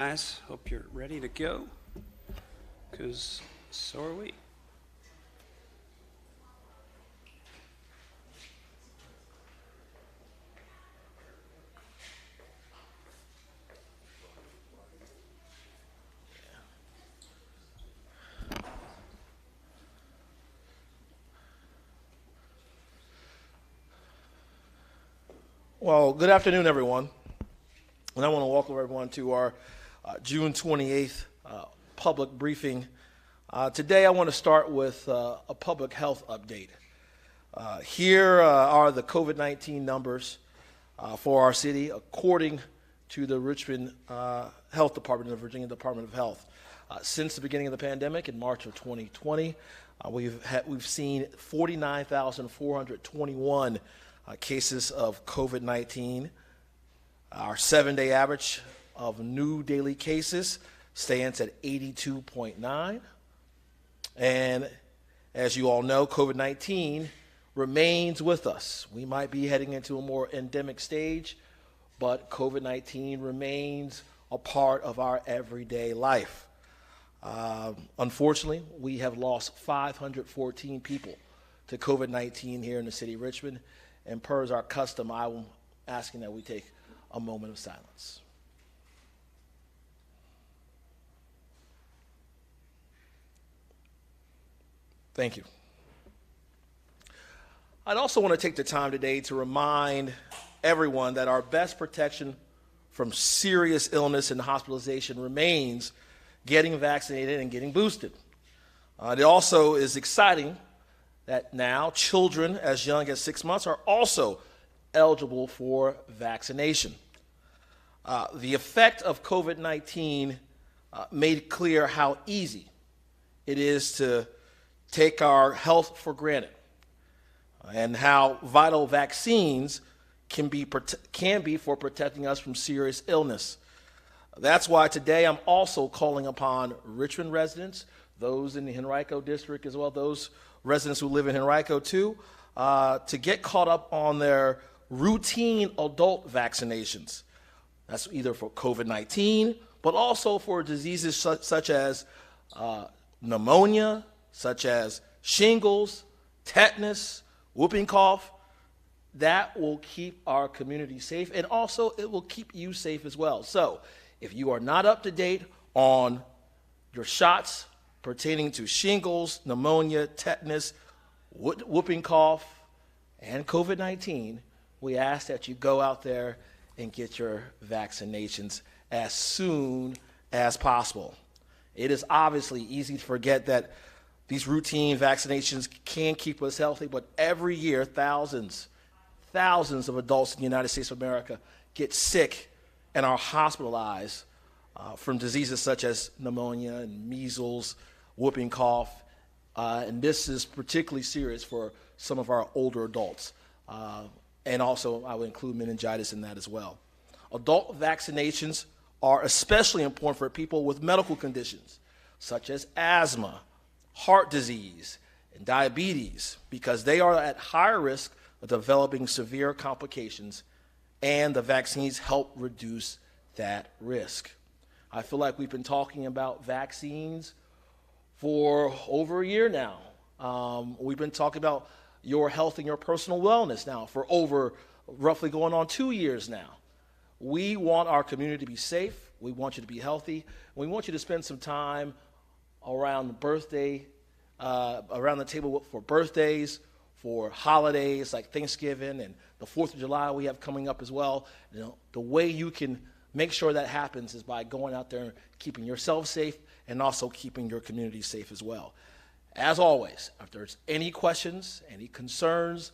Guys, hope you're ready to go, because so are we. Well, good afternoon, everyone. And I want to welcome everyone to our June 28th public briefing. Today, I want to start with a public health update. Here are the COVID-19 numbers for our city, according to the Richmond Health Department, the Virginia Department of Health. Since the beginning of the pandemic in March of 2020, we've seen 49,421 cases of COVID-19. Our 7-day average of new daily cases stands at 82.9. And as you all know, COVID-19 remains with us. We might be heading into a more endemic stage, but COVID-19 remains a part of our everyday life. Unfortunately, we have lost 514 people to COVID-19 here in the city of Richmond. And per our custom, I'm asking that we take a moment of silence. Thank you. I'd also want to take the time today to remind everyone that our best protection from serious illness and hospitalization remains getting vaccinated and getting boosted. It also is exciting that now children as young as 6 months are also eligible for vaccination. The effect of COVID-19 made clear how easy it is to take our health for granted and how vital vaccines can be for protecting us from serious illness. That's why today I'm also calling upon Richmond residents, those in the Henrico district as well, those residents who live in Henrico too, to get caught up on their routine adult vaccinations. That's either for COVID-19, but also for diseases such as pneumonia, such as shingles, tetanus, whooping cough. That will keep our community safe, and also it will keep you safe as well. So if you are not up to date on your shots pertaining to shingles, pneumonia, tetanus, whooping cough, and COVID-19, we ask that you go out there and get your vaccinations as soon as possible. It is obviously easy to forget that these routine vaccinations can keep us healthy, but every year thousands of adults in the United States of America get sick and are hospitalized from diseases such as pneumonia and measles, whooping cough, and this is particularly serious for some of our older adults. And also, I would include meningitis in that as well. Adult vaccinations are especially important for people with medical conditions such as asthma, heart disease, and diabetes, because they are at higher risk of developing severe complications, and the vaccines help reduce that risk. I feel like we've been talking about vaccines for over a year now. We've been talking about your health and your personal wellness now for over roughly going on 2 years now. We want our community to be safe. We want you to be healthy. We want you to spend some time around the table for birthdays, for holidays like Thanksgiving and the 4th of July we have coming up as well. You know, the way you can make sure that happens is by going out there and keeping yourself safe and also keeping your community safe as well. As always, if there's any questions, any concerns,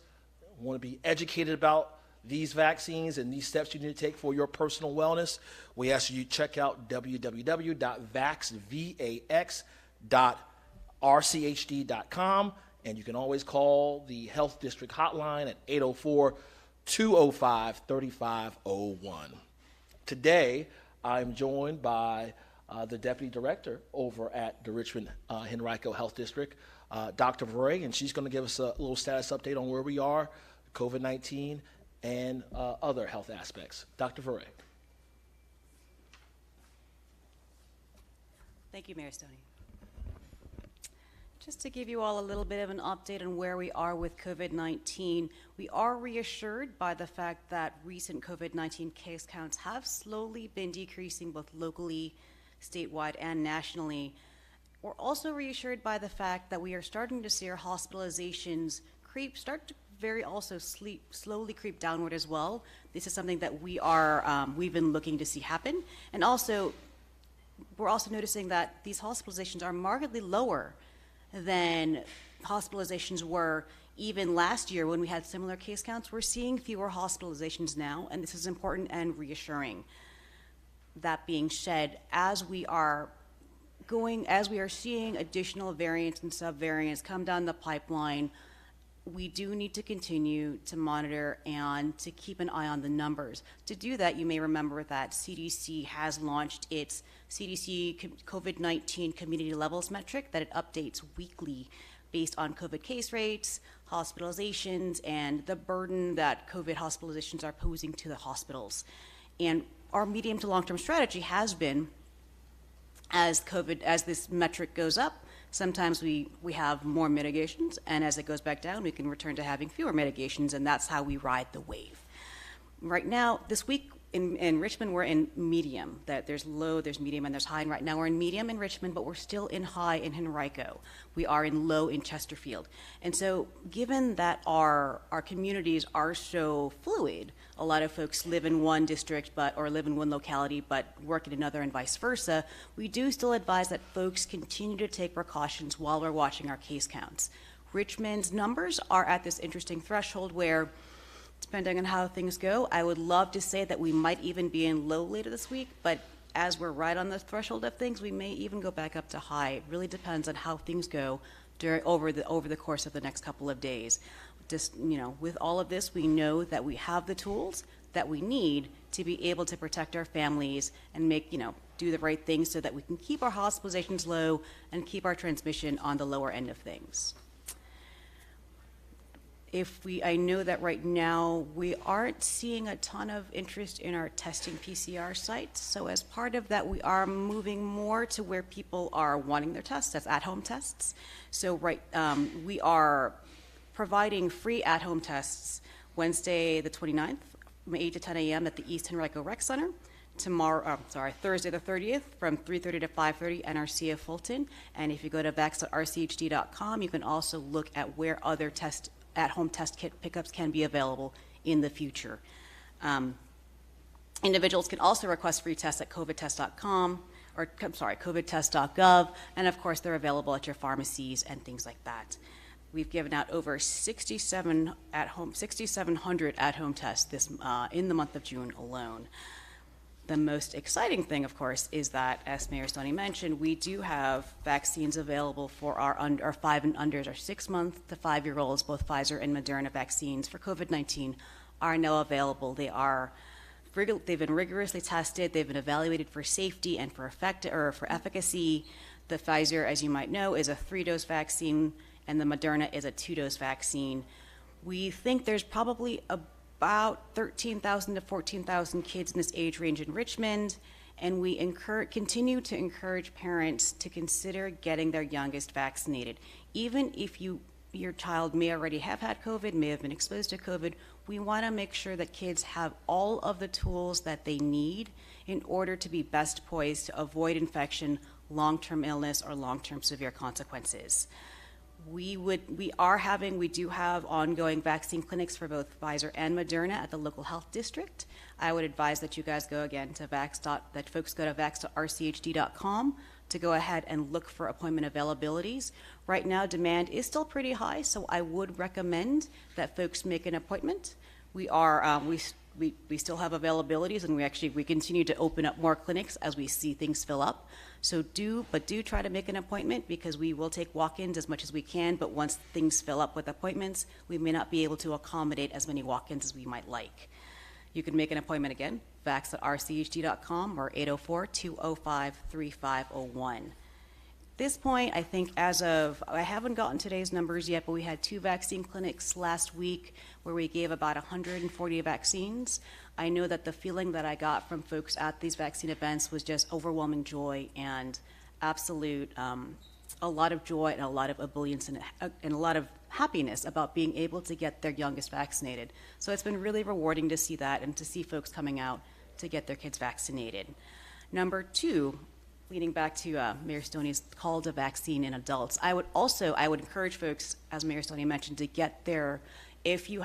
want to be educated about these vaccines and these steps you need to take for your personal wellness, we ask you to check out www.vaxv.rchd.com, and you can always call the Health District Hotline at 804-205-3501. Today, I'm joined by the Deputy Director over at the Richmond Henrico Health District, Dr. Veray, and she's going to give us a little status update on where we are, COVID-19, and other health aspects. Dr. Veray. Thank you, Mayor Stoney. Just to give you all a little bit of an update on where we are with COVID-19, we are reassured by the fact that recent COVID-19 case counts have slowly been decreasing both locally, statewide, and nationally. We're also reassured by the fact that we are starting to see our hospitalizations start to slowly creep downward as well. This is something that we've been looking to see happen. And also, we're also noticing that these hospitalizations are markedly lower than hospitalizations were even last year when we had similar case counts. We're seeing fewer hospitalizations now, and this is important and reassuring. That being said, as we are seeing additional variants and subvariants come down the pipeline, we do need to continue to monitor and to keep an eye on the numbers. To do that, you may remember that CDC has launched its CDC COVID-19 community levels metric that it updates weekly based on COVID case rates, hospitalizations, and the burden that COVID hospitalizations are posing to the hospitals. And our medium to long-term strategy has been, as this metric goes up, sometimes we have more mitigations, and as it goes back down, we can return to having fewer mitigations, and that's how we ride the wave. Right now, this week in Richmond, we're in medium. There's low, there's medium, and there's high. And right now, we're in medium in Richmond, but we're still in high in Henrico. We are in low in Chesterfield. And so, given that our communities are so fluid, a lot of folks live in one district or live in one locality but work in another and vice versa, we do still advise that folks continue to take precautions while we're watching our case counts. Richmond's numbers are at this interesting threshold where, depending on how things go, I would love to say that we might even be in low later this week, but as we're right on the threshold of things, we may even go back up to high. It really depends on how things go over the course of the next couple of days. Just, with all of this, we know that we have the tools that we need to be able to protect our families and do the right things so that we can keep our hospitalizations low and keep our transmission on the lower end of things. I know that right now we aren't seeing a ton of interest in our testing PCR sites. So as part of that, we are moving more to where people are wanting their tests, as at-home tests. So we are providing free at-home tests Wednesday the 29th from 8 to 10 a.m. at the East Henrico Rec Center. Thursday the 30th from 3:30 to 5:30 NRC of Fulton. And if you go to vax.rchd.com, you can also look at where other at-home test kit pickups can be available in the future. Individuals can also request free tests at covidtest.com covidtest.gov, and of course they're available at your pharmacies and things like that. We've given out over 6,700 at-home tests in the month of June alone. The most exciting thing, of course, is that, as Mayor Stoney mentioned, we do have vaccines available for our 5 and unders, our 6-month to 5-year-olds. Both Pfizer and Moderna vaccines for COVID-19 are now available. They've been rigorously tested. They've been evaluated for safety and for efficacy. The Pfizer, as you might know, is a 3-dose vaccine, and the Moderna is a 2-dose vaccine. We think there's probably about 13,000 to 14,000 kids in this age range in Richmond, and we continue to encourage parents to consider getting their youngest vaccinated. Even if your child may already have had COVID, may have been exposed to COVID, we want to make sure that kids have all of the tools that they need in order to be best poised to avoid infection, long-term illness, or long-term severe consequences. We do have ongoing vaccine clinics for both Pfizer and Moderna at the local health district. I would advise that you guys go again to folks go to vax.rchd.com to go ahead and look for appointment availabilities. Right now, demand is still pretty high, so I would recommend that folks make an appointment. We still have availabilities, and we continue to open up more clinics as we see things fill up. So do try to make an appointment, because we will take walk-ins as much as we can, but once things fill up with appointments, we may not be able to accommodate as many walk-ins as we might like. You can make an appointment again, vax@rchd.com or 804-205-3501. At this point, I think I haven't gotten today's numbers yet, but we had 2 vaccine clinics last week where we gave about 140 vaccines. I know that the feeling that I got from folks at these vaccine events was just overwhelming joy and absolute, a lot of joy and a lot of ebullience and a lot of happiness about being able to get their youngest vaccinated. So it's been really rewarding to see that and to see folks coming out to get their kids vaccinated. Number two, leading back to Mayor Stoney's call to vaccine in adults, I would encourage folks, as Mayor Stoney mentioned, to get their, if you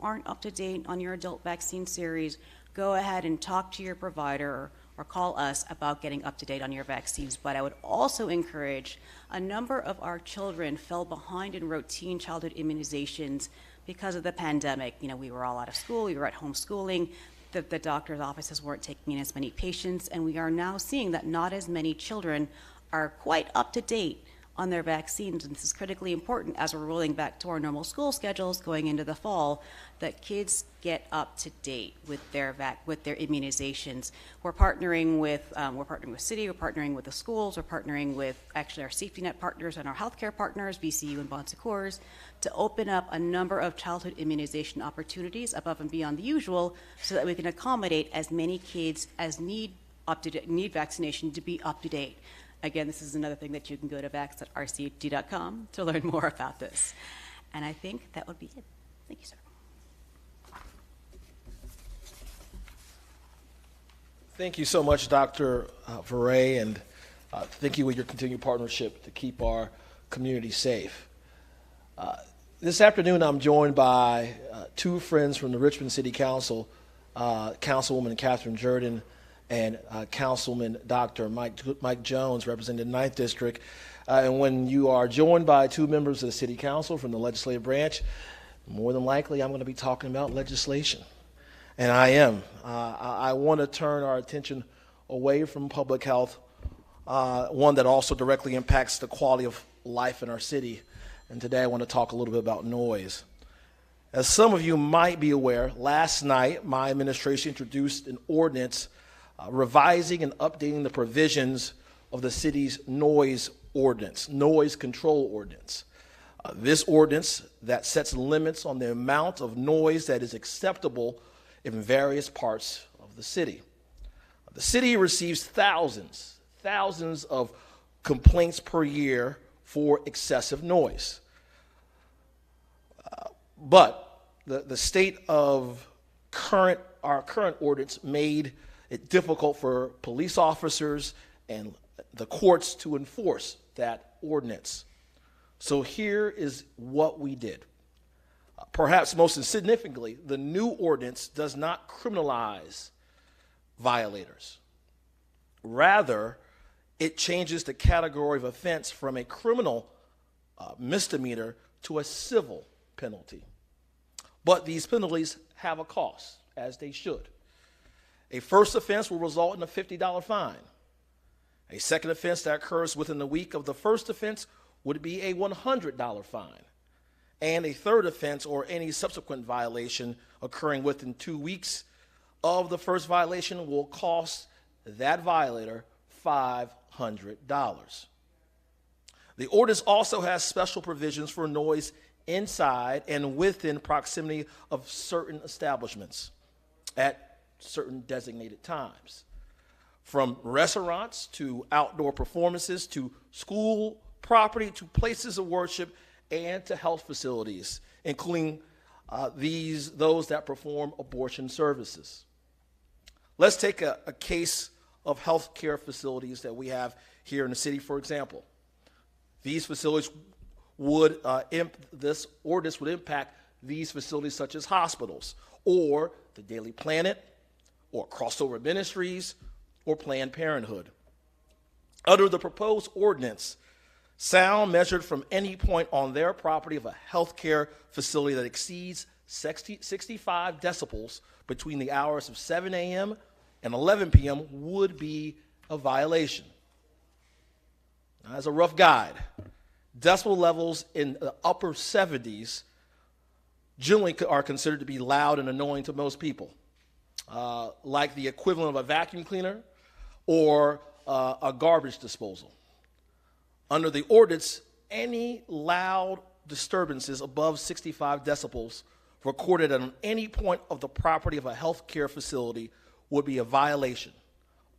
aren't up to date on your adult vaccine series, go ahead and talk to your provider or call us about getting up to date on your vaccines. But I would also encourage, a number of our children fell behind in routine childhood immunizations because of the pandemic. You know, we were all out of school, we were at homeschooling, the doctor's offices weren't taking in as many patients, and we are now seeing that not as many children are quite up to date on their vaccines, and this is critically important as we're rolling back to our normal school schedules going into the fall, that kids get up to date with their immunizations. We're partnering with City, we're partnering with the schools, we're partnering with actually our safety net partners and our healthcare partners, VCU and Bon Secours, to open up a number of childhood immunization opportunities above and beyond the usual, so that we can accommodate as many kids as need vaccination to be up to date. Again, this is another thing that you can go to vax.rcd.com to learn more about this. And I think that would be it. Thank you, sir. Thank you so much, Dr. Veray, and thank you for your continued partnership to keep our community safe. This afternoon, I'm joined by two friends from the Richmond City Council, Councilwoman Catherine Jordan and Councilman Dr. Mike Jones, representing the 9th District. And when you are joined by two members of the City Council from the legislative branch, more than likely I'm going to be talking about legislation. And I am. I want to turn our attention away from public health, one that also directly impacts the quality of life in our city. And today I want to talk a little bit about noise. As some of you might be aware, last night my administration introduced an ordinance revising and updating the provisions of the city's noise ordinance, noise control ordinance. This ordinance that sets limits on the amount of noise that is acceptable in various parts of the city. The city receives thousands of complaints per year for excessive noise. But the state of our current ordinance made it difficult for police officers and the courts to enforce that ordinance. So here is what we did. Perhaps most significantly, the new ordinance does not criminalize violators. Rather, it changes the category of offense from a criminal misdemeanor to a civil penalty. But these penalties have a cost, as they should. A first offense will result in a $50 fine. A second offense that occurs within the week of the first offense would be a $100 fine. And a third offense or any subsequent violation occurring within 2 weeks of the first violation will cost that violator $500. The ordinance also has special provisions for noise inside and within proximity of certain establishments at certain designated times. From restaurants to outdoor performances to school property to places of worship and to health facilities, including those that perform abortion services. Let's take a case of health care facilities that we have here in the city, for example. These facilities this ordinance would impact these facilities such as hospitals or the Daily Planet or Crossover Ministries or Planned Parenthood. Under the proposed ordinance, sound measured from any point on their property of a healthcare facility that exceeds 65 decibels between the hours of 7 a.m. and 11 p.m. would be a violation. Now, as a rough guide, decibel levels in the upper 70s generally are considered to be loud and annoying to most people, like the equivalent of a vacuum cleaner or a garbage disposal. Under the ordinance, any loud disturbances above 65 decibels recorded at any point of the property of a healthcare facility would be a violation,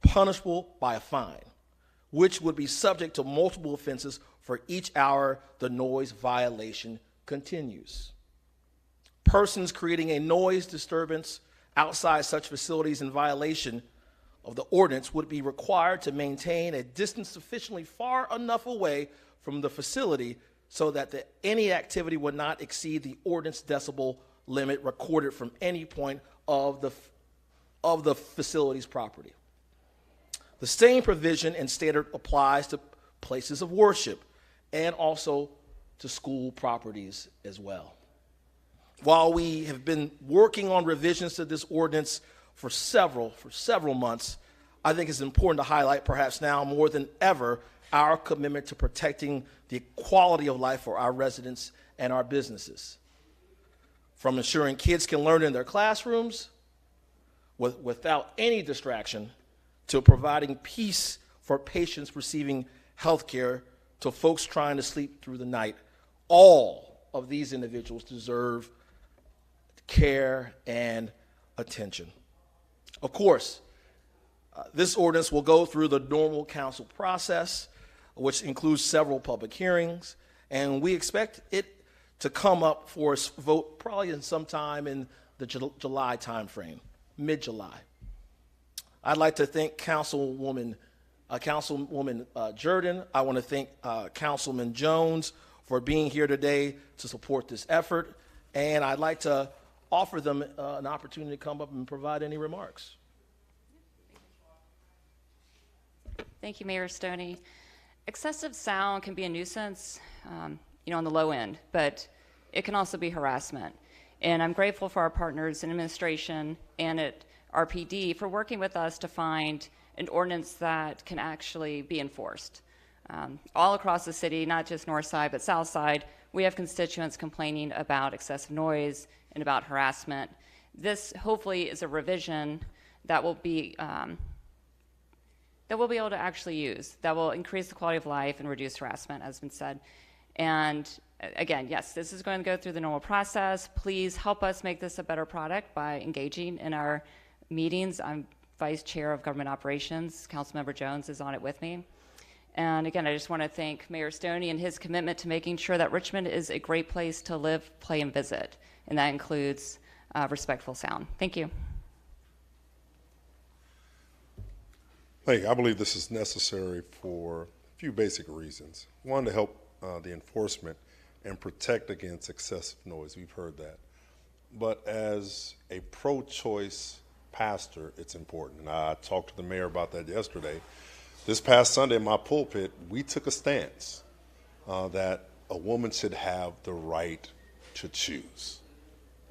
punishable by a fine, which would be subject to multiple offenses for each hour the noise violation continues. Persons creating a noise disturbance outside such facilities in violation of the ordinance would be required to maintain a distance sufficiently far enough away from the facility so that any activity would not exceed the ordinance decibel limit recorded from any point of the facility's property. The same provision and standard applies to places of worship and also to school properties as well. While we have been working on revisions to this ordinance for several months, I think it's important to highlight, perhaps now more than ever, our commitment to protecting the quality of life for our residents and our businesses. From ensuring kids can learn in their classrooms without any distraction, to providing peace for patients receiving health care, to folks trying to sleep through the night. All of these individuals deserve care and attention. Of course, this ordinance will go through the normal council process, which includes several public hearings, and we expect it to come up for a vote probably in sometime in the July timeframe, mid-July. I'd like to thank Councilwoman Jordan. I want to thank Councilman Jones for being here today to support this effort, and I'd like to offer them an opportunity to come up and provide any remarks. Thank you, Mayor Stoney. Excessive sound can be a nuisance, on the low end, but it can also be harassment. And I'm grateful for our partners in administration and at RPD for working with us to find an ordinance that can actually be enforced. All across the city, not just north side, but south side, we have constituents complaining about excessive noise and about harassment. This hopefully is a revision that will be that we'll be able to actually use, that will increase the quality of life and reduce harassment, as has been said. And again, yes, this is going to go through the normal process. Please help us make this a better product by engaging in our meetings. I'm Vice Chair of Government Operations. Councilmember Jones is on it with me. And again, I just want to thank Mayor Stoney and his commitment to making sure that Richmond is a great place to live, play, and visit. And that includes respectful sound. Thank you. Thank you. I believe this is necessary for a few basic reasons. One, to help the enforcement and protect against excessive noise. We've heard that. But as a pro-choice pastor, it's important. And I talked to the mayor about that yesterday. This past Sunday in my pulpit, we took a stance that a woman should have the right to choose.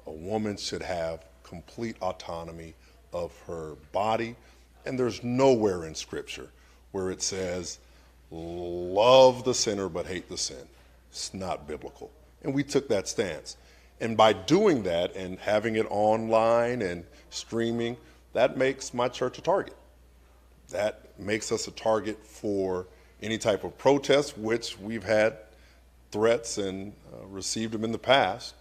A woman should have complete autonomy of her body. And there's nowhere in Scripture where it says, love the sinner but hate the sin. It's not biblical. And we took that stance. And by doing that and having it online and streaming, that makes my church a target. That makes us a target for any type of protest, which we've had threats and received them in the past.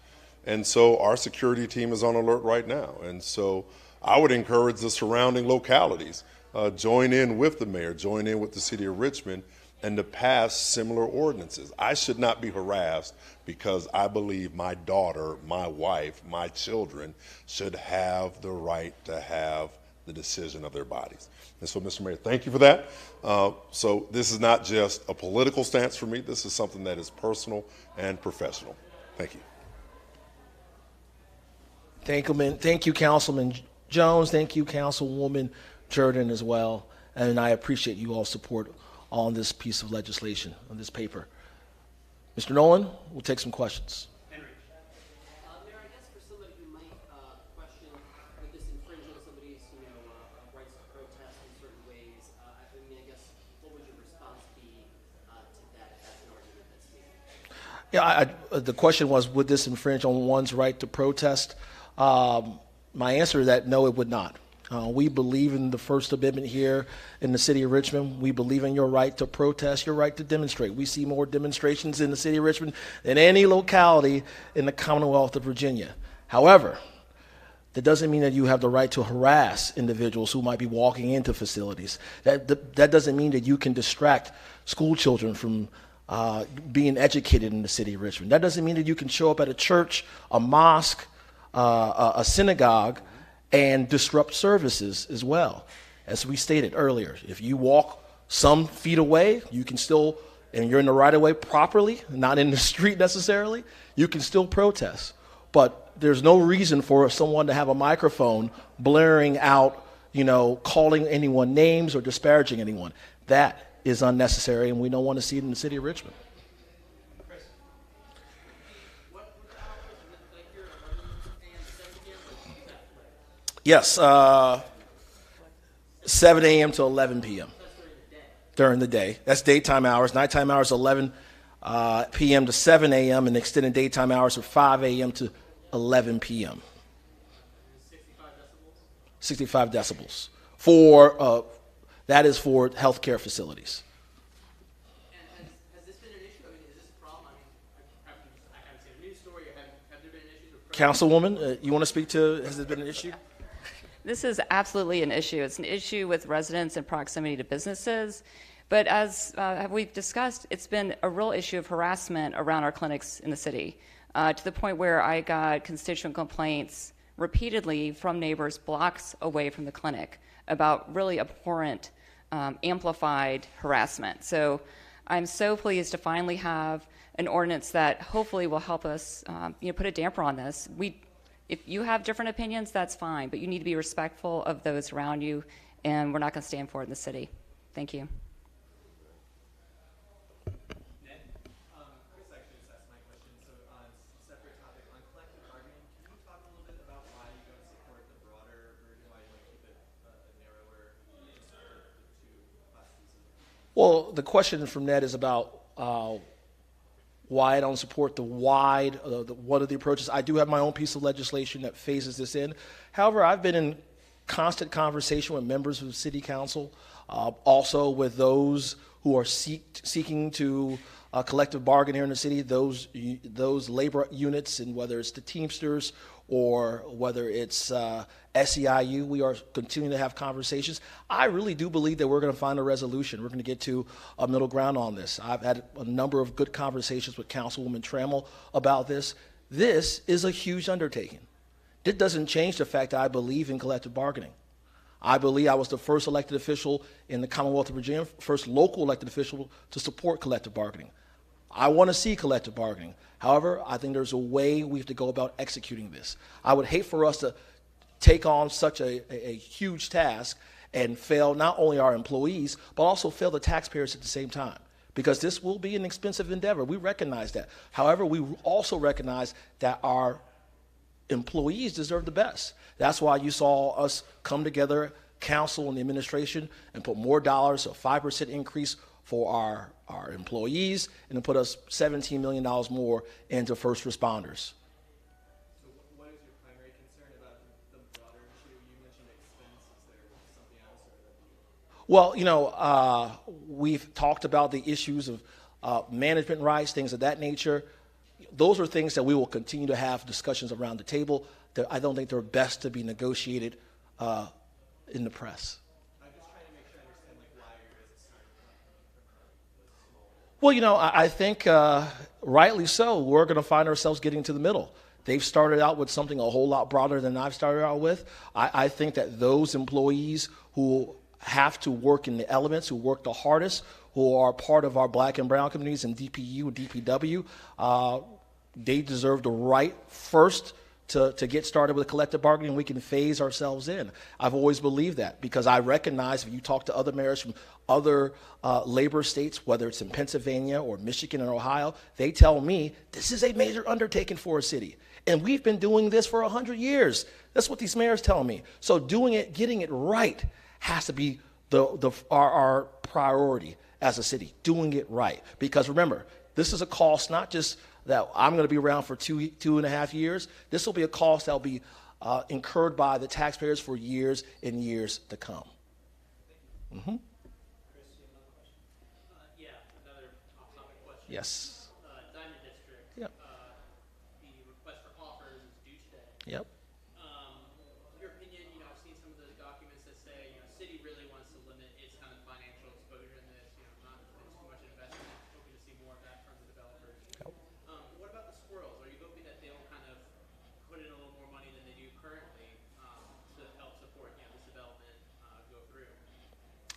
And so our security team is on alert right now. And so I would encourage the surrounding localities, join in with the mayor, join in with the city of Richmond, and to pass similar ordinances. I should not be harassed because I believe my daughter, my wife, my children should have the right to have the decision of their bodies. And so, Mr. Mayor, thank you for that. So this is not just a political stance for me. This is something that is personal and professional. Thank you. Thank you, Councilman Jones. Thank you, Councilwoman Jordan, as well. And I appreciate you all support on this piece of legislation, on this paper. Mr. Nolan, we'll take some questions. Mayor, I guess for somebody who might question would this infringe on somebody's, rights to protest in certain ways, I guess what would your response be to that if that's an argument that's made? Yeah, the question was, would this infringe on one's right to protest? My answer to that, no, it would not. We believe in the First Amendment here in the city of Richmond. We believe in your right to protest, your right to demonstrate. We see more demonstrations in the city of Richmond than any locality in the Commonwealth of Virginia. However, That doesn't mean that you have the right to harass individuals who might be walking into facilities. That doesn't mean that you can distract school children from being educated in the city of Richmond. That doesn't mean that you can show up at a church, a mosque, a synagogue, and disrupt services as well. As we stated earlier, if you walk some feet away, you can still, and you're in the right of way properly, not in the street necessarily, you can still protest. But there's no reason for someone to have a microphone blaring out, calling anyone names or disparaging anyone. That is unnecessary, and we don't want to see it in the city of Richmond. Yes, 7 a.m. to 11 p.m. during the day. That's daytime hours. Nighttime hours, 11 p.m. to 7 a.m., and extended daytime hours are 5 a.m. to 11 p.m. 65 decibels. That is for healthcare facilities. And has this been an issue? I mean, is this a problem? I haven't seen a news story. Have there been issues with Councilwoman, you want to speak to, has this been an issue? This is absolutely an issue. It's an issue with residents and proximity to businesses. But as we've discussed, it's been a real issue of harassment around our clinics in the city, to the point where I got constituent complaints repeatedly from neighbors blocks away from the clinic about really abhorrent, amplified harassment. So I'm so pleased to finally have an ordinance that hopefully will help us put a damper on this. If you have different opinions, that's fine, but you need to be respectful of those around you, and we're not going to stand for it in the city. Thank you. Chris actually just asked my question. So on separate topic, on collective bargaining, can you talk a little bit about why you don't support the broader version, why you want to keep it narrower and support the two classes? Well, the question from Ned is about why I don't support the wide, one of the approaches. I do have my own piece of legislation that phases this in. However, I've been in constant conversation with members of the city council, also with those who are seeking to collective bargain here in the city, those labor units, and whether it's the Teamsters or whether it's SEIU, we are continuing to have conversations. I really do believe that we're going to find a resolution. We're going to get to a middle ground on this. I've had a number of good conversations with Councilwoman Trammell about this. This is a huge undertaking. It doesn't change the fact that I believe in collective bargaining. I believe I was the first elected official in the Commonwealth of Virginia, first local elected official to support collective bargaining. I want to see collective bargaining. However, I think there's a way we have to go about executing this. I would hate for us to take on such a huge task and fail not only our employees, but also fail the taxpayers at the same time, because this will be an expensive endeavor. We recognize that. However, we also recognize that our employees deserve the best. That's why you saw us come together, council and the administration, and put more dollars, a 5% increase for our employees, and to put us $17 million more into first responders. So what is your primary concern about the broader issue? You mentioned expense. Is there something else? Well, we've talked about the issues of management rights, things of that nature. Those are things that we will continue to have discussions around the table. That I don't think they're best to be negotiated in the press. I'm just trying to make sure I understand why you're as a starting point. Well, I think rightly so, we're going to find ourselves getting to the middle. They've started out with something a whole lot broader than I've started out with. I think that those employees who have to work in the elements, who work the hardest, who are part of our black and brown communities in DPU and DPW, they deserve the right first to get started with collective bargaining. We can phase ourselves in. I've always believed that, because I recognize if you talk to other mayors from other labor states, whether it's in Pennsylvania or Michigan or Ohio, they tell me this is a major undertaking for a city. And we've been doing this for 100 years. That's what these mayors tell me. So doing it, getting it right has to be our priority as a city, doing it right. Because remember, this is a cost not just that I'm going to be around for two and a half years. This will be a cost that will be incurred by the taxpayers for years and years to come. Mm-hmm. Chris, you have another question? Yeah, another off-topic question. Yes. Diamond District. Yep. The request for offers is due today. Yep.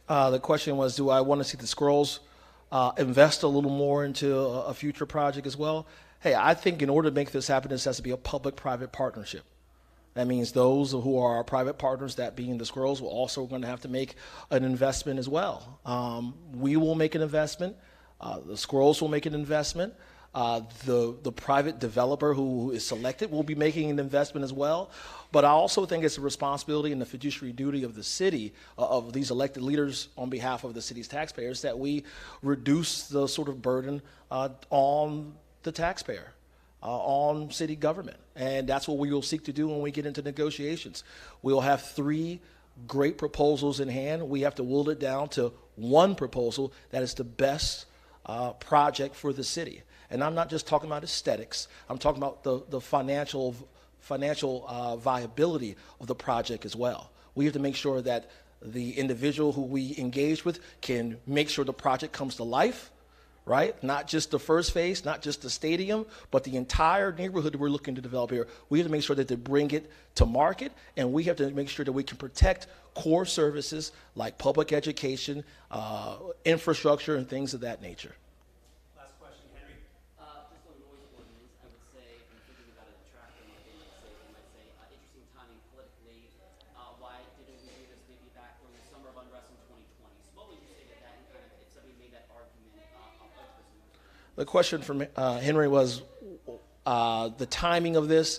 The question was, do I want to see the Squirrels invest a little more into a future project as well? Hey, I think in order to make this happen, this has to be a public-private partnership. That means those who are our private partners, that being the Squirrels, will also going to have to make an investment as well. We will make an investment. The Squirrels will make an investment. The private developer who is selected will be making an investment as well. But I also think it's a responsibility and the fiduciary duty of the city, of these elected leaders on behalf of the city's taxpayers, that we reduce the sort of burden on the taxpayer, on city government. And that's what we will seek to do when we get into negotiations. We'll have 3 great proposals in hand. We have to whittle it down to one proposal that is the best project for the city. And I'm not just talking about aesthetics. I'm talking about the financial viability of the project as well. We have to make sure that the individual who we engage with can make sure the project comes to life, right? Not just the first phase, not just the stadium, but the entire neighborhood that we're looking to develop here. We have to make sure that they bring it to market, and we have to make sure that we can protect core services like public education, infrastructure, and things of that nature. Just on noise ordinance, I would say, I'm thinking about a detractor might say, interesting timing politically. Why didn't we do this maybe back during the summer of unrest in 2020? So what would you say to that, and kind of if somebody made that argument, The question from Henry was the timing of this.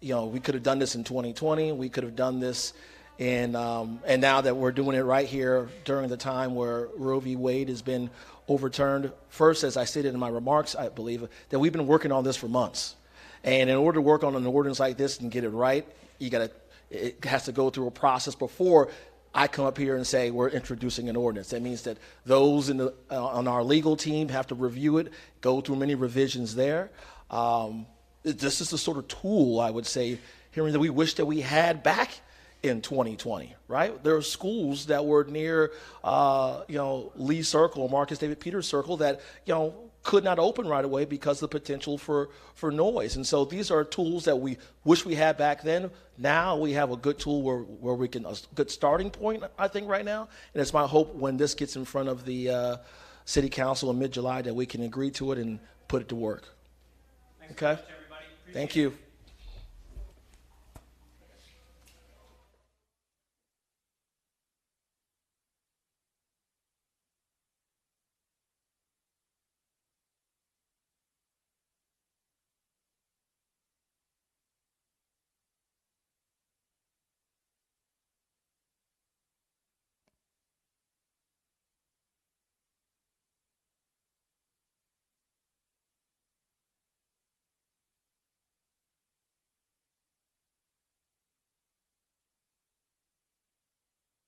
You know, we could have done this in 2020. We could have done this and now that we're doing it right here during the time where Roe v. Wade has been overturned. First, as I stated in my remarks, I believe that we've been working on this for months. And in order to work on an ordinance like this and get it right, it has to go through a process before I come up here and say we're introducing an ordinance. That means that those on our legal team have to review it, go through many revisions there. This is the sort of tool, I would say, Henry, that we wish that we had back in 2020, right? There are schools that were near, Lee Circle, Marcus David Peters Circle that, could not open right away because of the potential for noise. And so these are tools that we wish we had back then. Now we have a good tool where we can, a good starting point, I think, right now. And it's my hope when this gets in front of the City Council in mid-July that we can agree to it and put it to work. Thanks okay? so much, everybody. Appreciate Thank it. you.